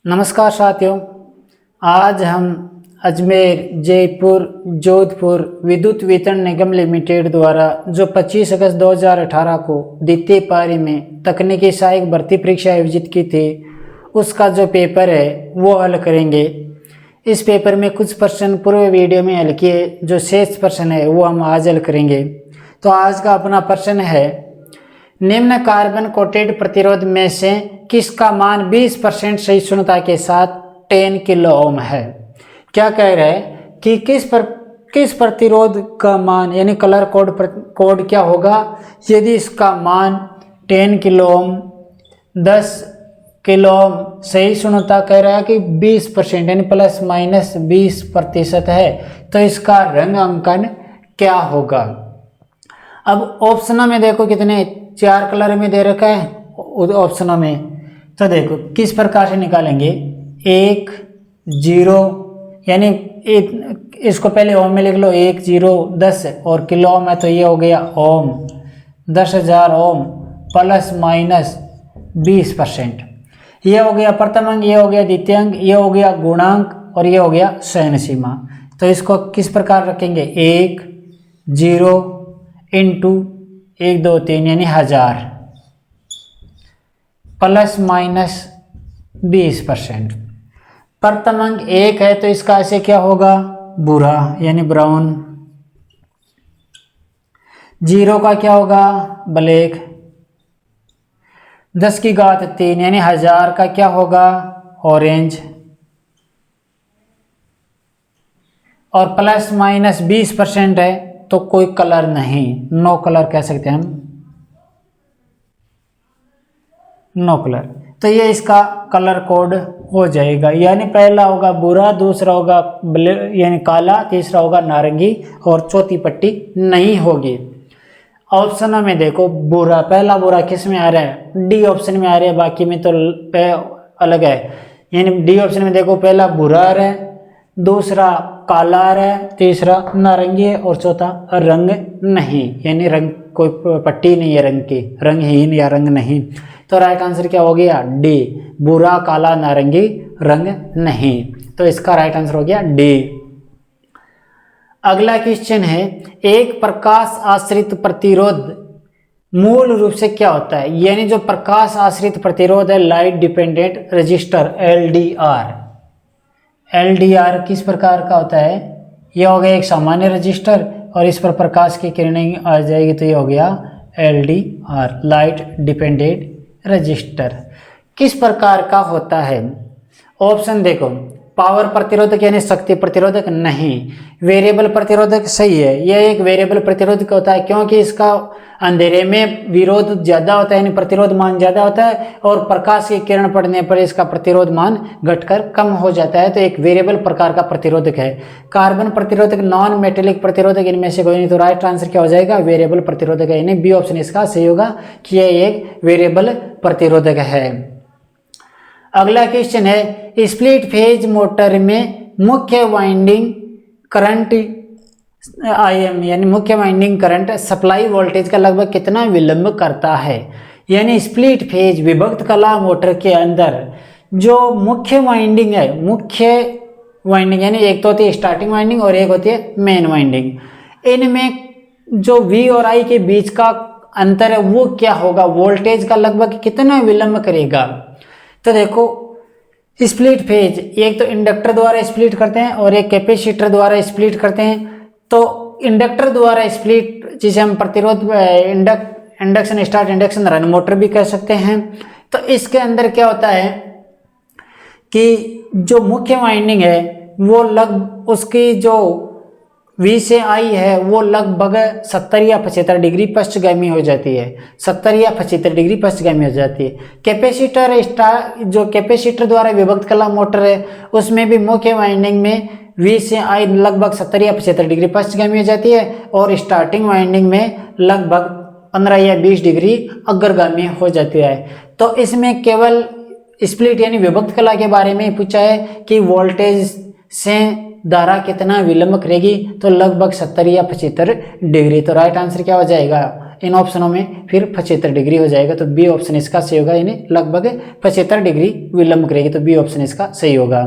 नमस्कार साथियों, आज हम अजमेर जयपुर जोधपुर विद्युत वितरण निगम लिमिटेड द्वारा जो 25 अगस्त 2018 को द्वितीय पारी में तकनीकी सहायक भर्ती परीक्षा आयोजित की थी, उसका जो पेपर है वो हल करेंगे। इस पेपर में कुछ प्रश्न पूर्व वीडियो में हल किए, जो शेष प्रश्न है वो हम आज हल करेंगे। तो आज का अपना प्रश्न है, निम्न कार्बन कोटेड प्रतिरोध में से किसका मान 20% सहिष्णुता के साथ 10 किलो ओम है। क्या कह रहा है कि किस प्रतिरोध का मान यानी कलर कोड क्या होगा यदि इसका मान 10 किलो ओम 10 किलो ओम सहिष्णुता कह रहा है कि 20% यानी प्लस माइनस 20% है, तो इसका रंग अंकन क्या होगा। अब ऑप्शनों में देखो कितने 4 कलर में दे रखा है ऑप्शनों में, तो देखो किस प्रकार से निकालेंगे। 1 0 यानी इसको पहले ओम में लिख लो, 1 0 10 और किलो ओम है तो ये हो गया ओम 10,000 ओम प्लस माइनस 20%। ये हो गया प्रथम अंक, ये हो गया द्वितीय अंक, ये हो गया गुणांक और ये हो गया शयन सीमा। तो इसको किस प्रकार रखेंगे, 1 0 इंटू 1 2 3 यानी 1000 प्लस माइनस 20%। प्रथम अंक 1 है तो इसका ऐसे क्या होगा, भूरा यानी ब्राउन। 0 का क्या होगा, ब्लैक। 10 की घात 3 यानी 1000 का क्या होगा, ऑरेंज। और प्लस माइनस 20% है तो कोई कलर नहीं, नो कलर कह सकते हैं हम, नो कलर। तो ये इसका कलर कोड हो जाएगा, यानी पहला होगा भूरा, दूसरा होगा यानी काला, तीसरा होगा नारंगी और चौथी पट्टी नहीं होगी। ऑप्शनों में देखो भूरा, पहला भूरा किस में आ रहा है, डी ऑप्शन में आ रहा है, बाकी में तो अलग है। यानी डी ऑप्शन में देखो पहला भूरा आ रहा है, दूसरा काला आ रहा है, तीसरा नारंगी है और चौथा रंग नहीं, यानी रंग कोई पट्टी नहीं है रंग की, रंगहीन या रंग नहीं। तो राइट आंसर क्या हो गया, डी, भूरा काला नारंगी रंग नहीं। तो इसका राइट आंसर हो गया डी। अगला क्वेश्चन है, एक प्रकाश आश्रित प्रतिरोध मूल रूप से क्या होता है। यानी जो प्रकाश आश्रित प्रतिरोध है, light dependent register, LDR। LDR किस प्रकार का होता है, यह हो गया एक सामान्य रजिस्टर और इस पर प्रकाश की किरणें आ जाएगी तो यह हो गया LDR, लाइट डिपेंडेंट रजिस्टर। किस प्रकार का होता है, ऑप्शन देखो, पावर प्रतिरोधक यानी शक्ति प्रतिरोधक नहीं, वेरिएबल प्रतिरोधक सही है, यह एक वेरिएबल प्रतिरोधक होता है क्योंकि इसका अंधेरे में विरोध ज़्यादा होता है यानी प्रतिरोध मान ज़्यादा होता है और प्रकाश की किरण पड़ने पर इसका प्रतिरोध मान घटकर कम हो जाता है, तो एक वेरिएबल प्रकार का प्रतिरोधक है। कार्बन प्रतिरोधक, नॉन मेटेलिक प्रतिरोधक, इनमें से कोई नहीं, तो राइट आंसर क्या हो जाएगा, वेरिएबल प्रतिरोधक है, यानी बी ऑप्शन इसका सही होगा कि यह एक वेरिएबल प्रतिरोधक है। अगला क्वेश्चन है, स्प्लिट फेज मोटर में मुख्य वाइंडिंग करंट IM यानी मुख्य वाइंडिंग करंट सप्लाई वोल्टेज का लगभग कितना विलंब करता है। यानी स्प्लिट फेज विभक्त कला मोटर के अंदर जो मुख्य वाइंडिंग है, मुख्य वाइंडिंग यानी एक तो होती है स्टार्टिंग वाइंडिंग और एक होती है मेन वाइंडिंग, इनमें जो V और I के बीच का अंतर है वो क्या होगा, वोल्टेज का लगभग कितना विलंब करेगा। तो देखो स्प्लिट फेज एक तो इंडक्टर द्वारा स्प्लिट करते हैं और एक कैपेसिटर द्वारा स्प्लिट करते हैं। तो इंडक्टर द्वारा स्प्लिट जिसे हम प्रतिरोध induction start induction run motor भी कह सकते हैं। तो इसके अंदर क्या होता है कि जो मुख्य वाइंडिंग है वो उसकी जो V से I है वो लगभग 70 या 75 डिग्री पश्चिमगामी हो जाती है, 70 या 75 डिग्री पश्चिमगामी हो जाती है। कैपेसिटर जो कैपेसिटर द्वारा विभक्त कला मोटर है उसमें भी मुख्य वाइंडिंग में V से I लगभग 70 या 75 डिग्री पश्चिमगामी हो जाती है और स्टार्टिंग वाइंडिंग में लगभग 15 या 20 डिग्री अग्रगामी हो जाती है। तो इसमें केवल स्प्लिट यानी विभक्त कला के बारे में पूछा है कि वोल्टेज से धारा कितना विलंब करेगी, तो लगभग 70 या 75 डिग्री। तो राइट आंसर क्या हो जाएगा, इन ऑप्शनों में फिर 75 डिग्री हो जाएगा। तो बी ऑप्शन इसका सही होगा, यानी लगभग 75 डिग्री विलंब करेगी, तो बी ऑप्शन इसका सही होगा।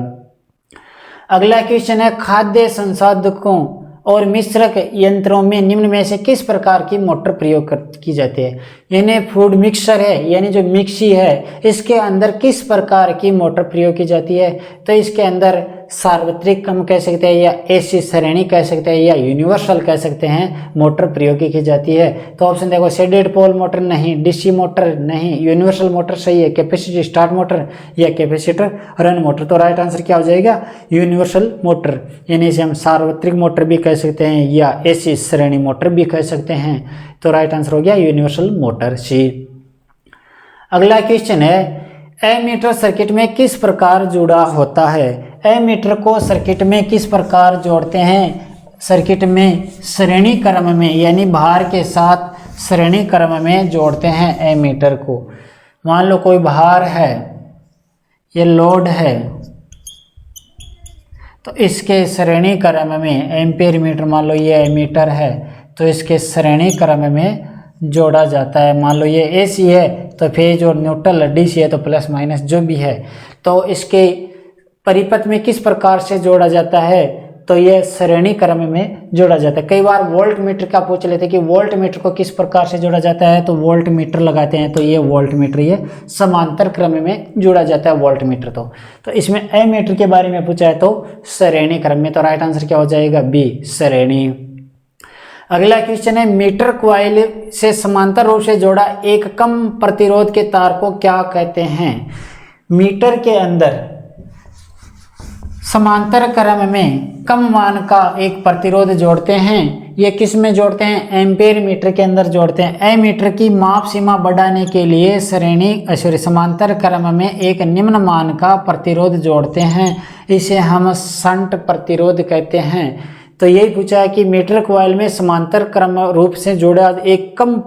अगला क्वेश्चन है, खाद्य संसाधकों और मिश्रक यंत्रों में निम्न में से किस प्रकार की मोटर प्रयोग की जाती है। यानी फूड मिक्सर है, यानी जो मिक्सी है, इसके अंदर किस प्रकार की मोटर प्रयोग की जाती है। तो इसके अंदर सार्वत्रिक हम कह सकते हैं, या ऐसी श्रेणी कह सकते हैं, या यूनिवर्सल कह सकते हैं, मोटर प्रयोग की जाती है। तो ऑप्शन देखो, शेडेड पोल मोटर नहीं, डीसी मोटर नहीं, यूनिवर्सल मोटर सही है, कैपेसिटी स्टार्ट मोटर या कैपेसिटर रन मोटर। तो राइट आंसर क्या हो जाएगा, यूनिवर्सल मोटर, यानी इसे हम सार्वत्रिक मोटर भी कह सकते हैं या ऐसी श्रेणी मोटर भी कह सकते हैं। तो राइट आंसर हो गया यूनिवर्सल मोटर, सी। अगला क्वेश्चन है, एमीटर सर्किट में किस प्रकार जुड़ा होता है। एमीटर को सर्किट में किस प्रकार जोड़ते हैं। सर्किट में श्रेणी क्रम में, यानी भार के साथ श्रेणी क्रम में जोड़ते हैं एमीटर को। मान लो कोई भार है, ये लोड है, तो इसके श्रेणी क्रम में एम्पीयर मीटर, मान लो ये एमीटर है, तो इसके श्रेणी क्रम में जोड़ा जाता है। मान लो ये एसी है, तो फेज और न्यूट्रल डीसी है, तो प्लस माइनस जो भी है, तो इसके परिपथ में किस प्रकार से जोड़ा जाता है। तो ये श्रेणी क्रम में जोड़ा जाता है। कई बार वोल्ट मीटर का पूछ लेते हैं कि वोल्ट मीटर को किस प्रकार से जोड़ा जाता है, तो वोल्ट मीटर लगाते हैं, तो ये वोल्ट मीटर ये समांतर क्रम में जोड़ा जाता है वोल्ट मीटर। तो इसमें एमीटर के बारे में पूछा है तो श्रेणी क्रम में। तो राइट आंसर क्या हो जाएगा, बी श्रेणी। अगला क्वेश्चन है, मीटर कॉइल से समांतर रूप से जोड़ा एक कम प्रतिरोध के तार को क्या कहते हैं। मीटर के अंदर समांतर क्रम में कम मान का एक प्रतिरोध जोड़ते हैं। ये किस में जोड़ते हैं, एम्पीयर मीटर के अंदर जोड़ते हैं। एमीटर की माप सीमा बढ़ाने के लिए समांतर क्रम में एक निम्न मान का प्रतिरोध जोड़ते हैं, इसे हम शंट प्रतिरोध कहते हैं। तो यही पूछा है कि मीटर कॉइल में समांतर क्रम रूप से जोड़ा एक कम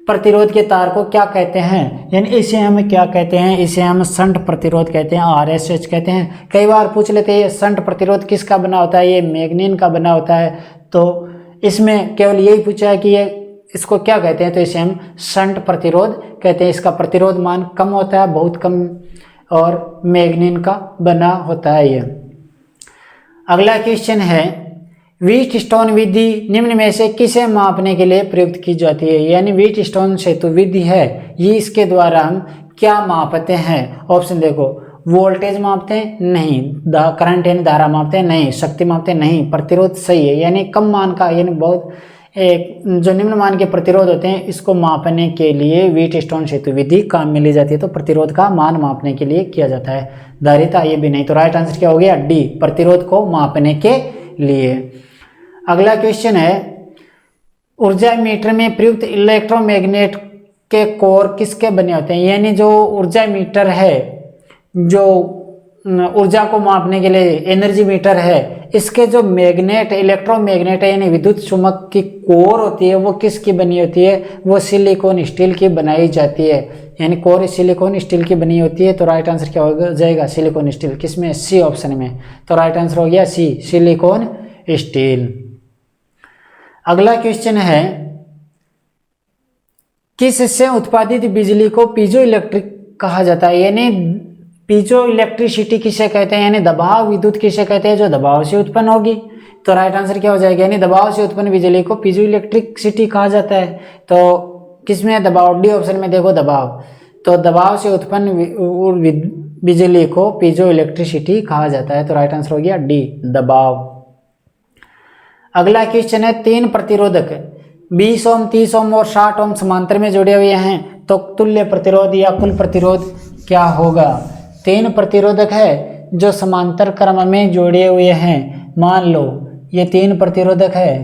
प्रतिरोध के तार को क्या कहते हैं, यानी इसे हम क्या कहते हैं, इसे हम शंट प्रतिरोध कहते हैं, आरएसएच कहते हैं। कई बार पूछ लेते हैं ये शंट प्रतिरोध किसका बना होता है, ये मैग्नीन का बना होता है। तो इसमें केवल यही पूछा है कि ये इसको क्या कहते हैं, तो इसे हम शंट प्रतिरोध कहते हैं। इसका प्रतिरोध मान कम होता है, बहुत कम, और मैग्नीन का बना होता है ये। अगला क्वेश्चन है, व्हीटस्टोन विधि निम्न में से किसे मापने के लिए प्रयुक्त की जाती है। यानी व्हीटस्टोन सेतु विधि है, ये इसके द्वारा हम क्या मापते हैं। ऑप्शन देखो, वोल्टेज मापते हैं नहीं, करंट यानी धारा मापते हैं नहीं, शक्ति मापते हैं नहीं, प्रतिरोध सही है, यानी कम मान का, यानी बहुत जो निम्न मान के प्रतिरोध होते हैं इसको मापने के लिए व्हीटस्टोन सेतु विधि काम में ली जाती है। तो प्रतिरोध का मान मापने के लिए किया जाता है। धारिता ये भी नहीं। तो राइट आंसर क्या हो गया, डी प्रतिरोध को मापने के लिए। अगला क्वेश्चन है, ऊर्जा मीटर में प्रयुक्त इलेक्ट्रोमैग्नेट के कोर किसके बने होते हैं। यानी जो ऊर्जा मीटर है, जो ऊर्जा को मापने के लिए एनर्जी मीटर है, इसके जो मैग्नेट इलेक्ट्रोमैग्नेट है यानी विद्युत चुम्बक की कोर होती है, वो किसकी बनी होती है, वो सिलिकॉन स्टील की बनाई जाती है। यानी कोर सिलिकॉन स्टील की बनी होती है। तो राइट आंसर क्या हो जाएगा, सिलिकॉन स्टील। किसमें, सी ऑप्शन में। तो राइट आंसर हो गया सी सिलिकॉन स्टील। अगला क्वेश्चन है, किससे उत्पादित बिजली को पीजो इलेक्ट्रिक कहा जाता है। यानी पीजो इलेक्ट्रिसिटी किसे कहते हैं, यानी दबाव विद्युत किसे कहते हैं, जो दबाव से उत्पन्न होगी। तो राइट आंसर क्या हो जाएगा, यानी दबाव से उत्पन्न बिजली को पीजो इलेक्ट्रिसिटी कहा जाता है। तो किसमें दबाव, डी ऑप्शन में देखो दबाव। तो दबाव से उत्पन्न बिजली को पीजो इलेक्ट्रिसिटी कहा जाता है। तो राइट आंसर हो गया डी दबाव। अगला क्वेश्चन है, तीन प्रतिरोधक 20 ओम, 30 ओम और 60 ओम समांतर में जुड़े हुए हैं, तो तुल्य प्रतिरोध या कुल प्रतिरोध क्या होगा। तीन प्रतिरोधक है जो समांतर क्रम में जुड़े हुए हैं। मान लो ये तीन प्रतिरोधक है,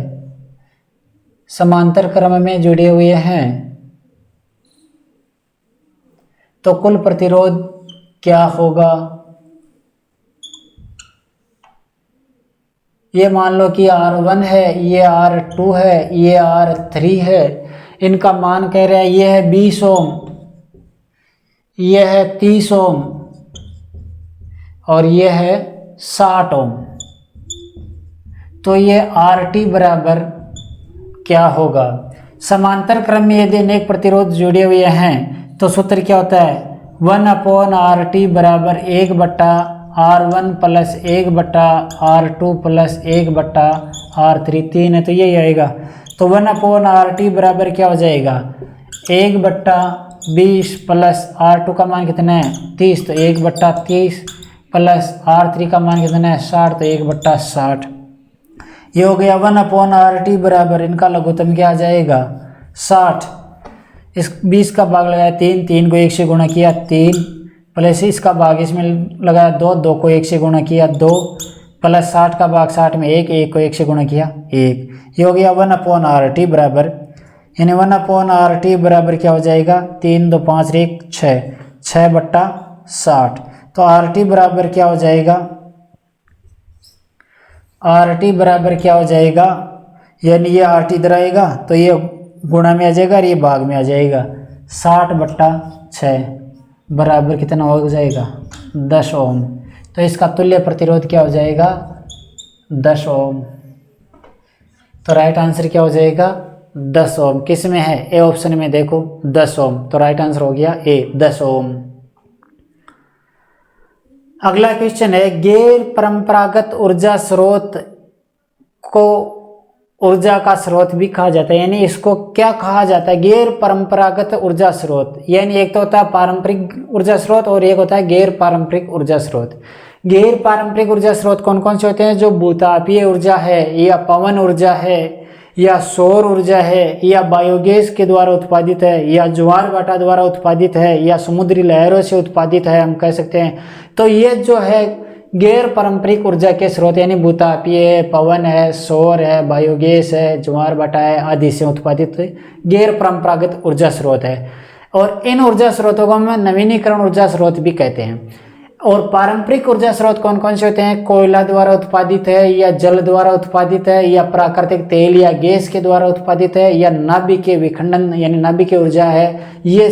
समांतर क्रम में जुड़े हुए हैं, तो कुल प्रतिरोध क्या होगा। ये मान लो कि R1 है, ये R2 है, ये R3 है। इनका मान कह रहा है, ये है 20 ओम, ये है 30 ओम और ये है 60 ओम। तो ये RT बराबर क्या होगा, समांतर क्रम में यदि अनेक प्रतिरोध जुड़े हुए हैं तो सूत्र क्या होता है, 1/RT बराबर 1/R1 plus 1/R2 plus 1/R3, 3 है तो यही आएगा। तो 1/RT बराबर क्या हो जाएगा, 1/20 प्लस R2 का मान कितना है 30, तो 1/30 प्लस R3 का मान कितना है 60, तो 1/60। ये हो गया 1/RT बराबर, इनका लघुत्तम क्या आ जाएगा 60। इस 20 का भाग लगाया 3, 3 को 1 से गुणा किया 3, प्लस इसका भाग इसमें लगाया 2, 2 को 1 से गुणा किया 2, प्लस 60 का भाग 60 में 1, 1 को 1 से गुणा किया 1। ये हो गया 1/RT बराबर, यानी 1/RT बराबर क्या हो जाएगा 3, 2, 5, 1, 6, 6/60। तो RT बराबर क्या हो जाएगा, RT बराबर क्या हो जाएगा, यानी ये RT इधर आएगा तो ये गुणा में आ जाएगा और ये भाग में आ जाएगा, 60/6 बराबर कितना हो जाएगा 10 ओम। तो इसका तुल्य प्रतिरोध क्या हो जाएगा 10 ओम। तो राइट आंसर क्या हो जाएगा 10 ओम। किस में है, ए ऑप्शन में देखो 10 ओम, तो राइट आंसर हो गया ए 10 ओम। अगला क्वेश्चन है, गैर परंपरागत ऊर्जा स्रोत को ऊर्जा का स्रोत भी कहा जाता है, यानी इसको क्या कहा जाता है, गैर परंपरागत ऊर्जा स्रोत। यानी एक तो होता है पारंपरिक ऊर्जा स्रोत और एक होता है गैर पारंपरिक ऊर्जा स्रोत। गैर पारंपरिक ऊर्जा स्रोत कौन कौन से होते हैं, जो भूतापीय ऊर्जा है या पवन ऊर्जा है या सौर ऊर्जा है या बायोगैस के द्वारा उत्पादित है या ज्वार भाटा द्वारा उत्पादित है या समुद्री लहरों से उत्पादित है, हम कह सकते हैं। तो ये जो है गैर पारंपरिक ऊर्जा के स्रोत, यानी भूतापीय, पवन है, सौर है, बायोगैस है, ज्वार भाटा है आदि से उत्पादित गैर परंपरागत ऊर्जा स्रोत है। और इन ऊर्जा स्रोतों को हम नवीनीकरण ऊर्जा स्रोत भी कहते हैं। और पारंपरिक ऊर्जा स्रोत कौन कौन से होते हैं, कोयला द्वारा उत्पादित है या जल द्वारा उत्पादित है या प्राकृतिक तेल या गैस के द्वारा उत्पादित है या नाभिकीय विखंडन यानी नाभिकीय ऊर्जा है, ये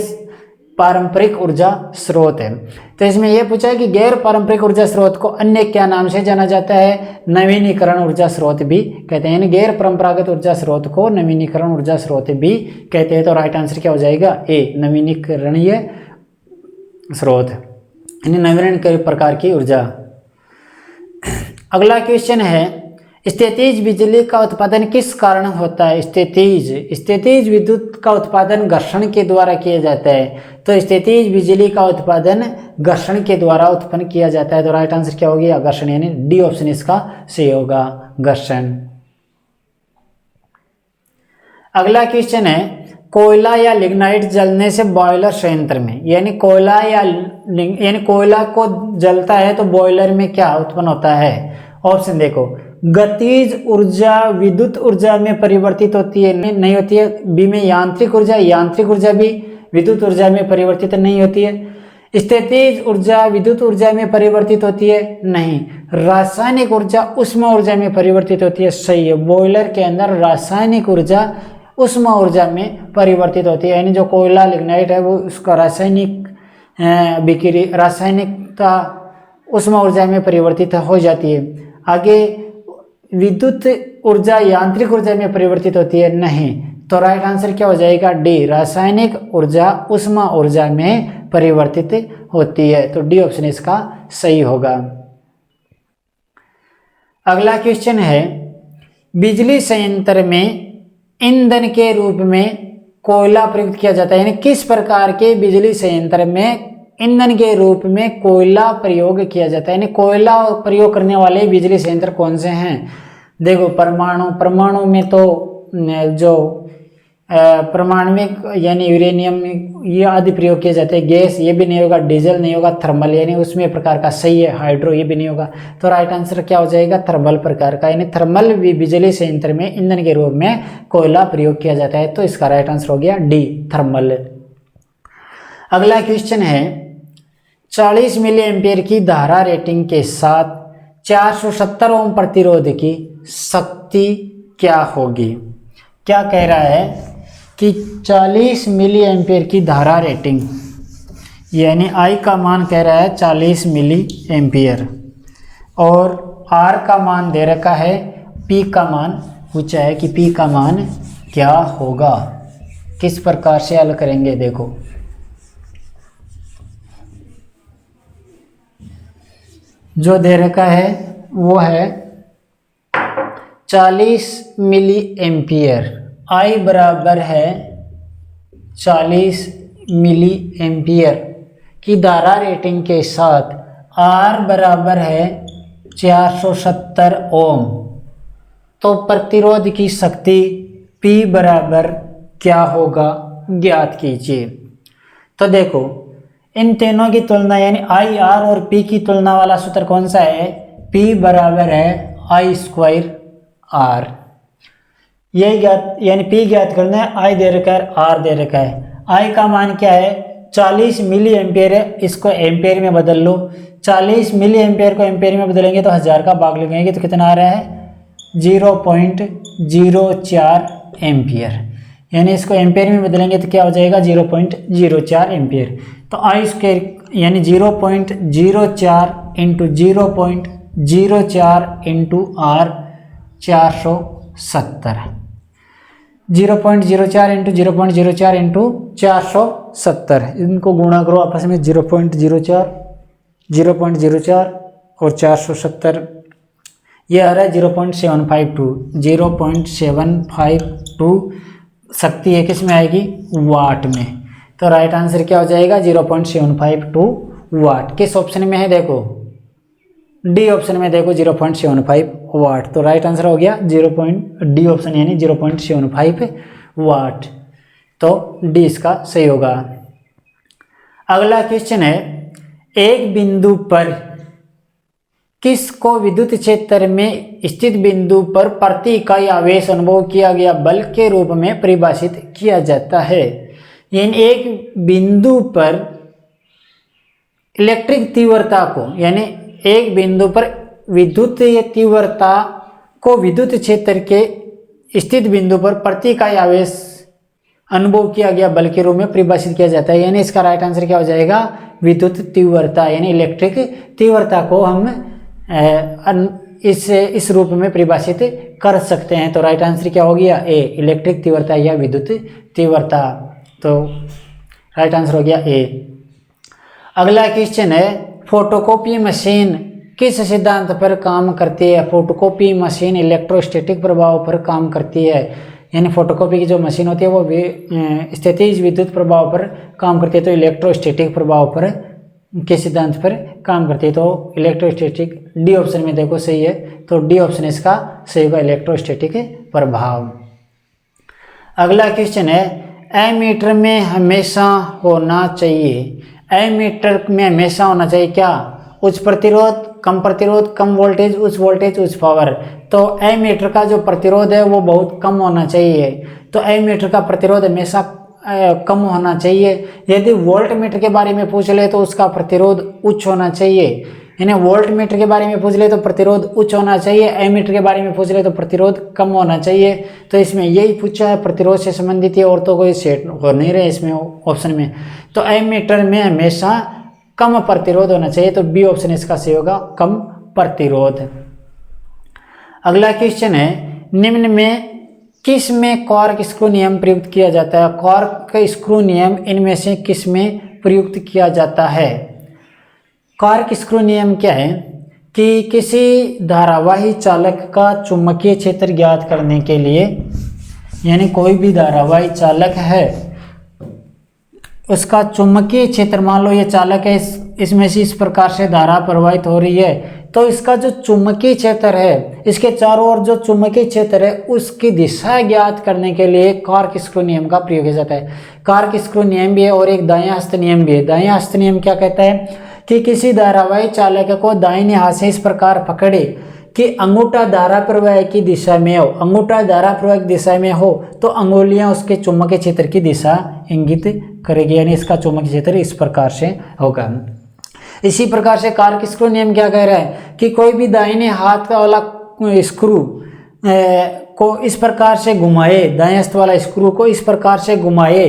पारंपरिक ऊर्जा स्रोत है। तो इसमें यह पूछा है कि गैर पारंपरिक ऊर्जा स्रोत को अन्य क्या नाम से जाना जाता है, नवीनीकरण ऊर्जा स्रोत भी कहते हैं, यानी गैर परंपरागत ऊर्जा स्रोत को नवीनीकरण ऊर्जा स्रोत भी कहते हैं। तो राइट आंसर क्या हो जाएगा ए, नवीनीकरणीय स्रोत, यानी नवीनीकरण प्रकार की ऊर्जा। अगला क्वेश्चन है, स्थितिज बिजली का उत्पादन किस कारण होता है। स्थितिज विद्युत का उत्पादन घर्षण के द्वारा किया जाता है। तो स्थितिज बिजली का उत्पादन घर्षण के द्वारा उत्पन्न किया जाता है। तो राइट आंसर क्या हो गया घर्षण, यानी डी ऑप्शन इसका सही होगा घर्षण। अगला क्वेश्चन है, कोयला या लिग्नाइट जलने से बॉयलर संयंत्र में, यानी कोयला को जलता है तो बॉयलर में क्या उत्पन्न होता है। ऑप्शन देखो, गतिज ऊर्जा विद्युत ऊर्जा में परिवर्तित होती है, नहीं होती है। बी में यांत्रिक ऊर्जा भी विद्युत ऊर्जा में परिवर्तित नहीं होती है। स्थितिज ऊर्जा विद्युत ऊर्जा में परिवर्तित होती है, नहीं। रासायनिक ऊर्जा उष्मा ऊर्जा में परिवर्तित होती है, सही है। बॉयलर के अंदर रासायनिक ऊर्जा उष्मा ऊर्जा में परिवर्तित होती है, यानी जो कोयला लिग्नाइट है वो उसका रासायनिकता उष्मा ऊर्जा में परिवर्तित हो जाती है। आगे विद्युत ऊर्जा यांत्रिक ऊर्जा में परिवर्तित होती है, नहीं। तो राइट आंसर क्या हो जाएगा डी, रासायनिक ऊर्जा उष्मा ऊर्जा में परिवर्तित होती है। तो डी ऑप्शन इसका सही होगा। अगला क्वेश्चन है, बिजली संयंत्र में ईंधन के रूप में कोयला प्रयुक्त किया जाता है, यानी किस प्रकार के बिजली संयंत्र में ईंधन के रूप में कोयला प्रयोग किया जाता है, यानी कोयला प्रयोग करने वाले बिजली संयंत्र कौन से हैं। देखो, परमाणु में तो जो परमाणविक यानी यूरेनियम ये आदि प्रयोग किए जाते हैं। गैस ये भी नहीं होगा, डीजल नहीं होगा, थर्मल यानी उसमें प्रकार का सही है, हाइड्रो ये भी नहीं होगा। तो राइट आंसर क्या हो जाएगा थर्मल प्रकार का, यानी थर्मल बिजली संयंत्र में ईंधन के रूप में कोयला प्रयोग किया जाता है। तो इसका राइट आंसर हो गया डी, थर्मल। अगला क्वेश्चन है, 40 मिली एम्पियर की धारा रेटिंग के साथ 470 ओम प्रतिरोध की शक्ति क्या होगी। क्या कह रहा है कि 40 मिली एम्पियर की धारा रेटिंग, यानी I का मान कह रहा है 40 मिली एम्पियर और R का मान दे रखा है, P का मान पूछा है कि P का मान क्या होगा। किस प्रकार से हल करेंगे देखो। जो दे रखा है वो है 40 मिली एम्पियर, I बराबर है 40 मिली एम्पियर की धारा रेटिंग के साथ R बराबर है 470 ओम। तो प्रतिरोध की शक्ति P बराबर क्या होगा ज्ञात कीजिए। तो देखो इन तीनों की तुलना यानी आई आर और पी की तुलना वाला सूत्र कौन सा है, P बराबर है आई स्क्वायर आर। यही ज्ञात यानी P ज्ञात करना है, आई दे रखा है आर दे रखा है। आई का मान क्या है 40 मिली एम्पियर है, इसको एम्पियर में बदल लो। 40 मिली एम्पियर को एम्पियर में बदलेंगे तो 1000 का भाग लगेंगे तो कितना आ रहा है 0.04 एम्पियर, यानी इसको एम्पियर में बदलेंगे तो क्या हो जाएगा 0.04 एम्पियर। तो आई स्क्वायर यानी 0.04 into 0.04 into R 470, 0.04 into 0.04 into 470, इनको गुणा करो आपस में 0.04 और 470, ये आ रहा है 0.752 शक्ति है किस में आएगी वाट में। तो राइट आंसर क्या हो जाएगा 0.752 वाट। किस ऑप्शन में है देखो डी ऑप्शन में देखो 0.75 वाट। तो राइट आंसर हो गया डी ऑप्शन यानी 0.75 वाट। तो डी इसका सही होगा। अगला क्वेश्चन है एक बिंदु पर किसको विद्युत क्षेत्र में स्थित बिंदु पर प्रति इकाई आवेश अनुभव किया गया बल के रूप में परिभाषित किया जाता है। यानी एक बिंदु पर इलेक्ट्रिक तीव्रता को यानी एक बिंदु पर विद्युत तीव्रता को विद्युत क्षेत्र के स्थित बिंदु पर प्रति इकाई आवेश अनुभव किया गया बल के रूप में परिभाषित किया जाता है। यानी इसका राइट आंसर क्या हो जाएगा विद्युत तीव्रता यानी इलेक्ट्रिक तीव्रता को हम इस रूप में परिभाषित कर सकते हैं। तो राइट आंसर क्या हो गया ए इलेक्ट्रिक तीव्रता या विद्युत तीव्रता। तो राइट आंसर हो गया ए। अगला क्वेश्चन है फोटोकॉपी मशीन किस सिद्धांत पर काम करती है। फोटोकॉपी मशीन इलेक्ट्रोस्टैटिक प्रभाव पर काम करती है। यानी फोटोकॉपी की जो मशीन होती है वो स्थितिज विद्युत प्रभाव पर काम करती है। तो इलेक्ट्रोस्टैटिक प्रभाव पर के सिद्धांत पर काम करती है। तो इलेक्ट्रोस्टैटिक डी ऑप्शन में देखो सही है। तो डी ऑप्शन इसका सही होगा इलेक्ट्रोस्टैटिक प्रभाव। अगला क्वेश्चन है एमीटर में हमेशा होना चाहिए। एमीटर में हमेशा होना चाहिए क्या उच्च प्रतिरोध कम प्रतिरोध कम वोल्टेज उच्च पावर। तो एमीटर का जो प्रतिरोध है वो बहुत कम होना चाहिए। तो एमीटर का प्रतिरोध हमेशा कम होना चाहिए। यदि वोल्ट मीटर के बारे में पूछ ले तो उसका प्रतिरोध उच्च होना चाहिए। यानी वोल्ट मीटर के बारे में पूछ ले तो प्रतिरोध उच्च होना चाहिए, एमीटर के बारे में पूछ ले तो प्रतिरोध कम होना चाहिए। तो इसमें यही पूछा है प्रतिरोध से संबंधित है और तो कोई सेट हो नहीं रहे इसमें ऑप्शन में। तो एमीटर में हमेशा कम प्रतिरोध होना चाहिए। तो बी ऑप्शन इसका सही होगा कम प्रतिरोध। अगला क्वेश्चन है निम्न में किस में कॉर्क स्क्रू नियम प्रयुक्त किया जाता है। कॉर्क स्क्रू नियम इनमें से किस में प्रयुक्त किया जाता है। कॉर्क स्क्रू नियम क्या है कि किसी धारावाही चालक का चुंबकीय क्षेत्र ज्ञात करने के लिए यानी कोई भी धारावाही चालक है उसका चुंबकीय क्षेत्र मान लो ये चालक है इसमें से इस प्रकार से धारा प्रवाहित हो रही है तो इसका जो चुंबकीय क्षेत्र है इसके चारों ओर जो चुंबकीय क्षेत्र है उसकी दिशा ज्ञात करने के लिए कॉर्क स्क्रू नियम का प्रयोग किया जाता है। कॉर्क स्क्रू नियम भी है और एक दायां हस्त नियम भी है। दायां हस्त नियम क्या कहता है कि किसी धारावाही चालक को दाहिने हाथ से इस प्रकार पकड़े कि अंगूठा धारा प्रवाह की दिशा में हो। अंगूठा धारा प्रवाह की दिशा में हो तो अंगुलियां उसके चुंबकीय क्षेत्र की दिशा इंगित करेगी यानी इसका चुंबकीय क्षेत्र इस प्रकार से होगा। इसी प्रकार से कॉर्क स्क्रू नियम क्या कह रहा है कि कोई भी दाहिने हाथ वाला स्क्रू को इस प्रकार से घुमाए, दाएं हस्त वाला स्क्रू को इस प्रकार से घुमाए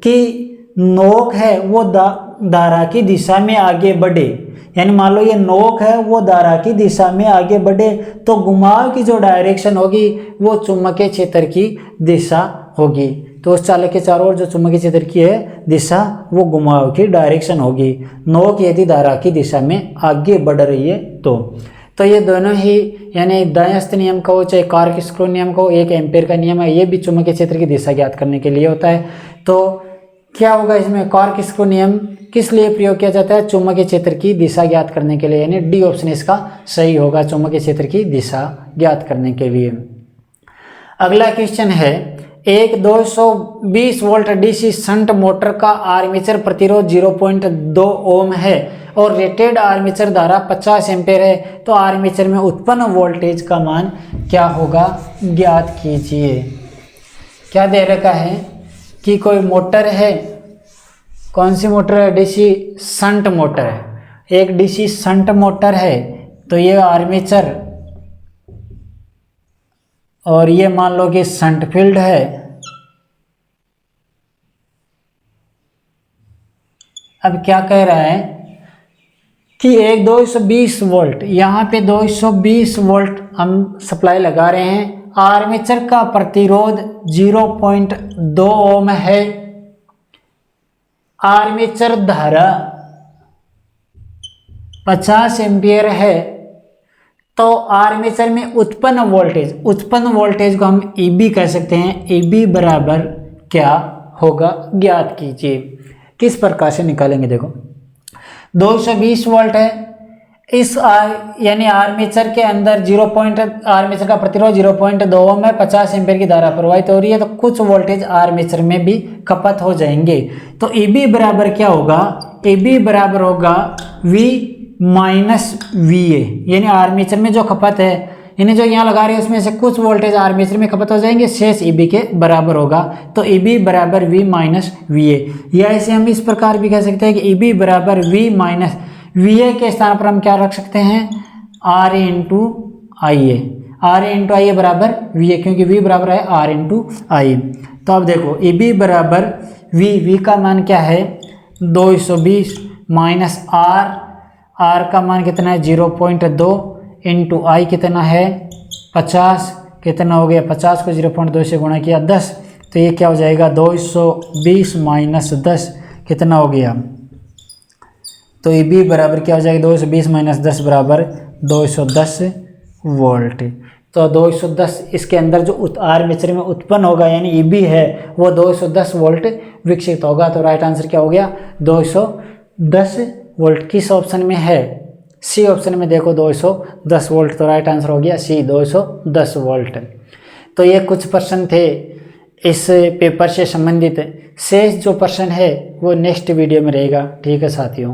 कि नोक है वो धारा की दिशा में आगे बढ़े। यानी मान लो ये नोक है वो धारा की दिशा में आगे बढ़े तो घुमाव की जो डायरेक्शन होगी वो चुंबकीय क्षेत्र की दिशा होगी। तो उस चालक के चारों ओर जो चुंबकीय क्षेत्र की है दिशा वो घुमाव की डायरेक्शन होगी। नोक यदि धारा की दिशा में आगे बढ़ रही है तो ये दोनों ही यानी दायां नियम का हो चाहे कार्क-स्क्रू नियम का हो, एक एम्पेयर का नियम है, ये भी चुंबकीय क्षेत्र की दिशा ज्ञात करने के लिए होता है। तो क्या होगा इसमें, कार्क-स्क्रू नियम किस लिए प्रयोग किया जाता है, चुंबकीय क्षेत्र की दिशा ज्ञात करने के लिए, यानी डी ऑप्शन इसका सही होगा, चुंबकीय क्षेत्र की दिशा ज्ञात करने के लिए। अगला क्वेश्चन है, एक 220 वोल्ट डीसी शंट मोटर का आर्मेचर प्रतिरोध 0.2 ओम है और रेटेड आर्मेचर धारा 50 एम्पीयर है, तो आर्मेचर में उत्पन्न वोल्टेज का मान क्या होगा, ज्ञात कीजिए। क्या दे रखा है कि कोई मोटर है, कौन सी मोटर है, डीसी शंट मोटर है, एक डीसी शंट मोटर है, तो ये आर्मेचर और ये मान लो कि शंट फील्ड है। अब क्या कह रहा है कि एक 220 वोल्ट, यहाँ पे 220 वोल्ट हम सप्लाई लगा रहे हैं, आर्मेचर का प्रतिरोध 0.2 ओम है, आर्मेचर धारा 50 एम्पीयर है, तो आर्मेचर में उत्पन्न वोल्टेज को हम ईबी कह सकते हैं। ईबी बराबर क्या होगा, ज्ञात कीजिए। किस प्रकार से निकालेंगे, देखो 220 वोल्ट है, इस यानी आर्मेचर के अंदर आर्मेचर का प्रतिरोध 0.2 ओम है, 50 एम्पीयर की धारा प्रवाहित हो रही है, तो कुछ वोल्टेज आर्मेचर में भी खपत हो जाएंगे। तो ईबी बराबर क्या होगा, ईबी बराबर होगा V माइनस VA, यानी आर्मेचर में जो खपत है, यानी जो यहाँ लगा रहे हैं उसमें से कुछ वोल्टेज आर्मेचर में खपत हो जाएंगे, शेष ईबी के बराबर होगा। तो ईबी बराबर V माइनस VA, या इसे हम इस प्रकार भी कह सकते हैं कि ईबी बराबर V माइनस VA के स्थान पर हम क्या रख सकते हैं, RA into IA, RA into IA बराबर VA, क्योंकि V बराबर है R इंटू I। तो अब देखो ईबी बराबर V का मान क्या है 220 माइनस R का मान कितना है 0.2 इंटू I कितना है 50, कितना हो गया 50 को 0.2 से गुणा किया 10, तो ये क्या हो जाएगा 220 माइनस 10 कितना हो गया, तो ये बी बराबर क्या हो जाएगा 220 माइनस 10 बराबर 210 वोल्ट। तो 210 इसके अंदर जो आर्मेचर में उत्पन्न होगा यानी ईबी है वो 210 वोल्ट विकसित होगा। तो राइट आंसर क्या हो गया 210 वोल्ट। किस ऑप्शन में है, सी ऑप्शन में देखो 210 वोल्ट, तो राइट आंसर हो गया सी 210 वोल्ट। तो ये कुछ प्रश्न थे इस पेपर से संबंधित, शेष जो प्रश्न है वो नेक्स्ट वीडियो में रहेगा। ठीक है साथियों।